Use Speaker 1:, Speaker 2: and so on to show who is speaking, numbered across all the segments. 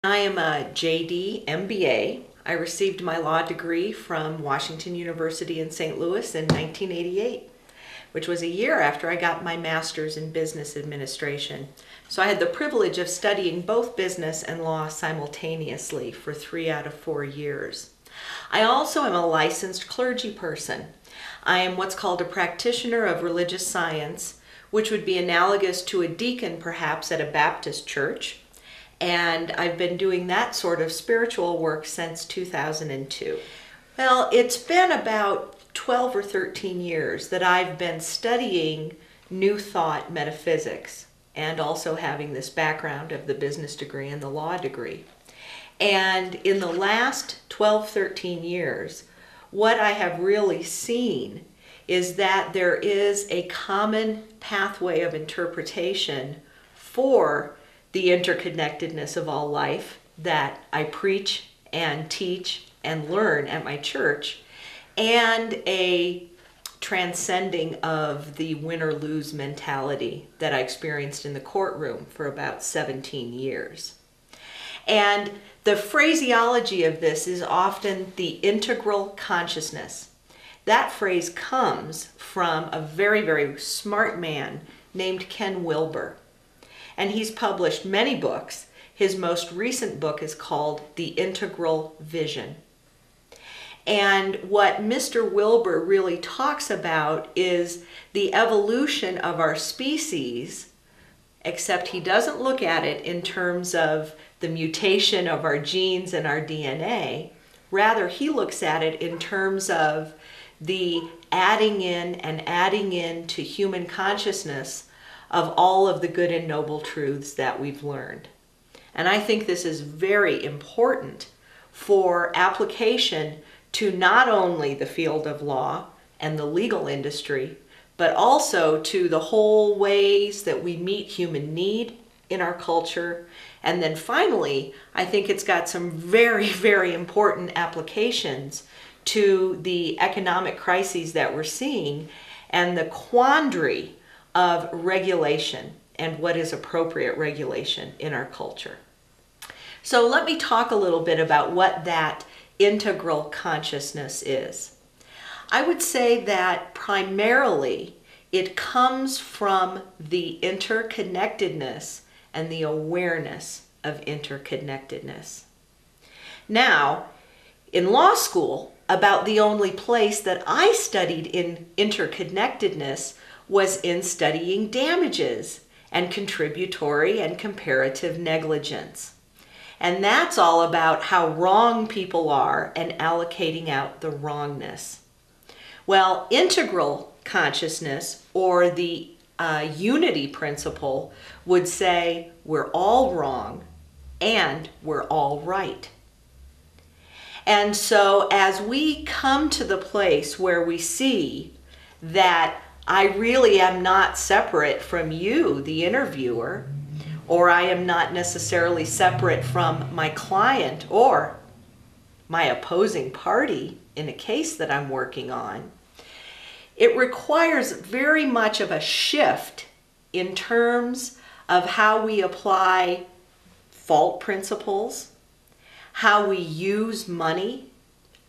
Speaker 1: I am a JD MBA. I received my law degree from Washington University in St. Louis in 1988, which was a year after I got my master's in business administration. So I had the privilege of studying both business and law simultaneously for 3 out of 4 years. I also am a licensed clergy person. I am what's called a practitioner of religious science, which would be analogous to a deacon perhaps at a Baptist church. And I've been doing that sort of spiritual work since 2002. Well, it's been about 12 or 13 years that I've been studying New Thought metaphysics and also having this background of the business degree and the law degree. And in the last 12, 13 years, what I have really seen is that there is a common pathway of interpretation for the interconnectedness of all life that I preach and teach and learn at my church, and a transcending of the win or lose mentality that I experienced in the courtroom for about 17 years. And the phraseology of this is often the integral consciousness. That phrase comes from a very, very smart man named Ken Wilber. And he's published many books. His most recent book is called The Integral Vision. And what Mr. Wilber really talks about is the evolution of our species, except he doesn't look at it in terms of the mutation of our genes and our DNA. Rather, he looks at it in terms of the adding in to human consciousness of all of the good and noble truths that we've learned. And I think this is very important for application to not only the field of law and the legal industry, but also to the whole ways that we meet human need in our culture. And then finally, I think it's got some very, very important applications to the economic crises that we're seeing and the quandary of regulation and what is appropriate regulation in our culture. So let me talk a little bit about what that integral consciousness is. I would say that primarily it comes from the interconnectedness and the awareness of interconnectedness. Now, in law school, about the only place that I studied in interconnectedness was in studying damages and contributory and comparative negligence. And that's all about how wrong people are and allocating out the wrongness. Well, integral consciousness, or the unity principle, would say we're all wrong and we're all right. And so as we come to the place where we see that I really am not separate from you, the interviewer, or I am not necessarily separate from my client or my opposing party in a case that I'm working on, it requires very much of a shift in terms of how we apply fault principles, how we use money.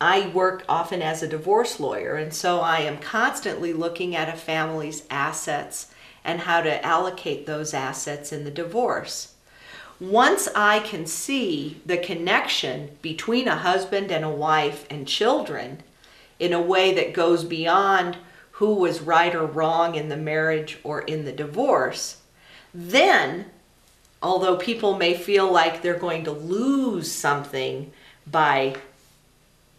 Speaker 1: I work often as a divorce lawyer, and so I am constantly looking at a family's assets and how to allocate those assets in the divorce. Once I can see the connection between a husband and a wife and children in a way that goes beyond who was right or wrong in the marriage or in the divorce, then, although people may feel like they're going to lose something by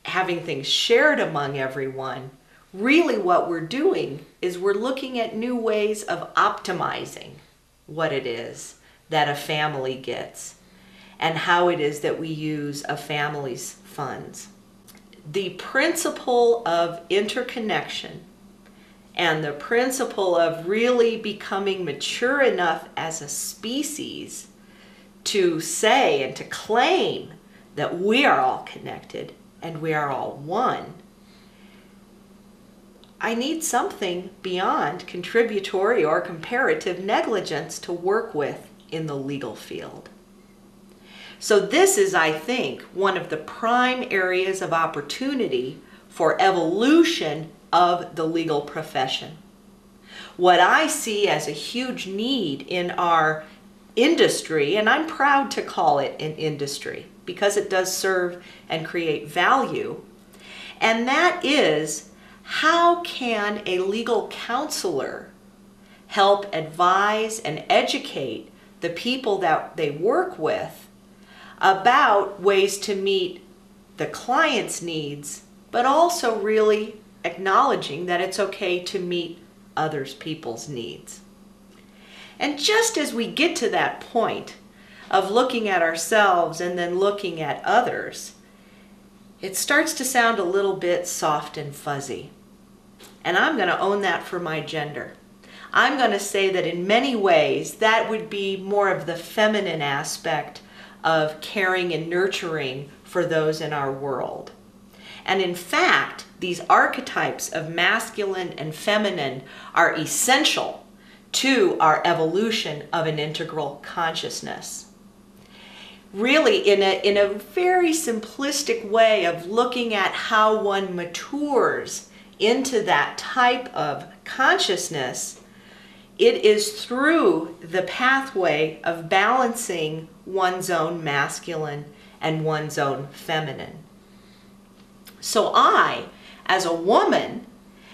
Speaker 1: having things shared among everyone, really what we're doing is we're looking at new ways of optimizing what it is that a family gets and how it is that we use a family's funds. The principle of interconnection and the principle of really becoming mature enough as a species to say and to claim that we are all connected and we are all one, I need something beyond contributory or comparative negligence to work with in the legal field. So this is, I think, one of the prime areas of opportunity for evolution of the legal profession. What I see as a huge need in our industry, and I'm proud to call it an industry because it does serve and create value, and that is, how can a legal counselor help advise and educate the people that they work with about ways to meet the client's needs, but also really acknowledging that it's okay to meet others people's needs. And just as we get to that point of looking at ourselves and then looking at others, it starts to sound a little bit soft and fuzzy. And I'm going to own that for my gender. I'm going to say that in many ways that would be more of the feminine aspect of caring and nurturing for those in our world. And in fact, these archetypes of masculine and feminine are essential to our evolution of an integral consciousness. Really, in a very simplistic way of looking at how one matures into that type of consciousness, it is through the pathway of balancing one's own masculine and one's own feminine. So I, as a woman,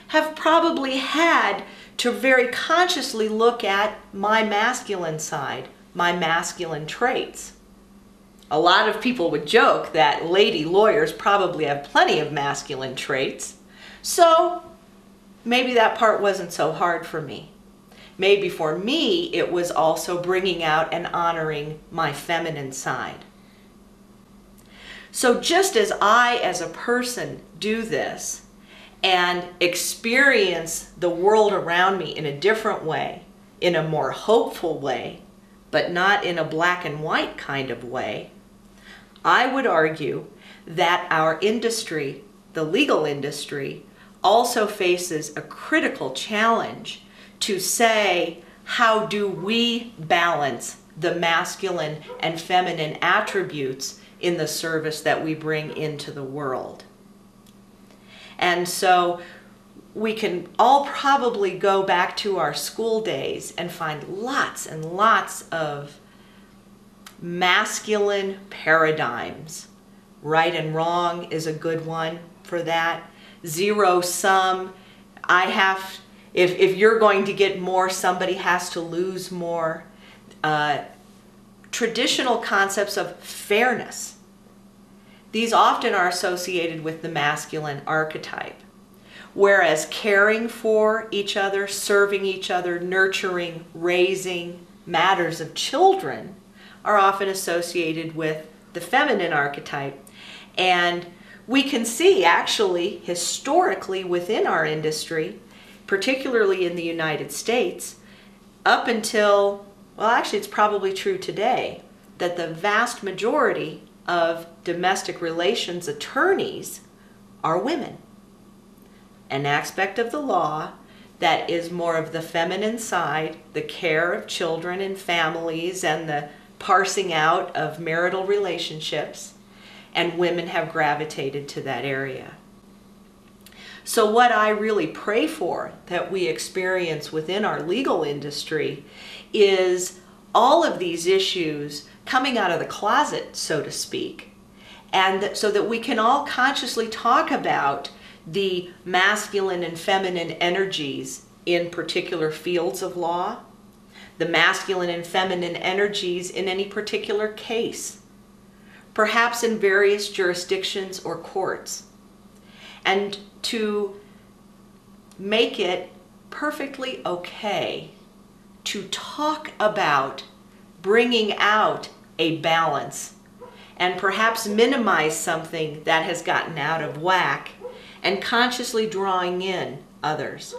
Speaker 1: have probably had to very consciously look at my masculine side, my masculine traits. A lot of people would joke that lady lawyers probably have plenty of masculine traits, so maybe that part wasn't so hard for me. Maybe for me, it was also bringing out and honoring my feminine side. So just as I, as a person, do this and experience the world around me in a different way, in a more hopeful way, but not in a black and white kind of way, I would argue that our industry, the legal industry, also faces a critical challenge to say, how do we balance the masculine and feminine attributes in the service that we bring into the world? And so we can all probably go back to our school days and find lots and lots of masculine paradigms. Right and wrong is a good one for that. Zero sum. If you're going to get more, somebody has to lose more. Traditional concepts of fairness. These often are associated with the masculine archetype, whereas caring for each other, serving each other, nurturing, raising matters of children are often associated with the feminine archetype. And we can see actually historically within our industry, particularly in the United States, up until, well, actually it's probably true today, that the vast majority of domestic relations attorneys are women. An aspect of the law that is more of the feminine side, the care of children and families and the parsing out of marital relationships, and women have gravitated to that area. So what I really pray for that we experience within our legal industry is all of these issues coming out of the closet, so to speak, and so that we can all consciously talk about the masculine and feminine energies in particular fields of law, the masculine and feminine energies in any particular case, perhaps in various jurisdictions or courts, and to make it perfectly okay to talk about bringing out a balance and perhaps minimize something that has gotten out of whack and consciously drawing in others.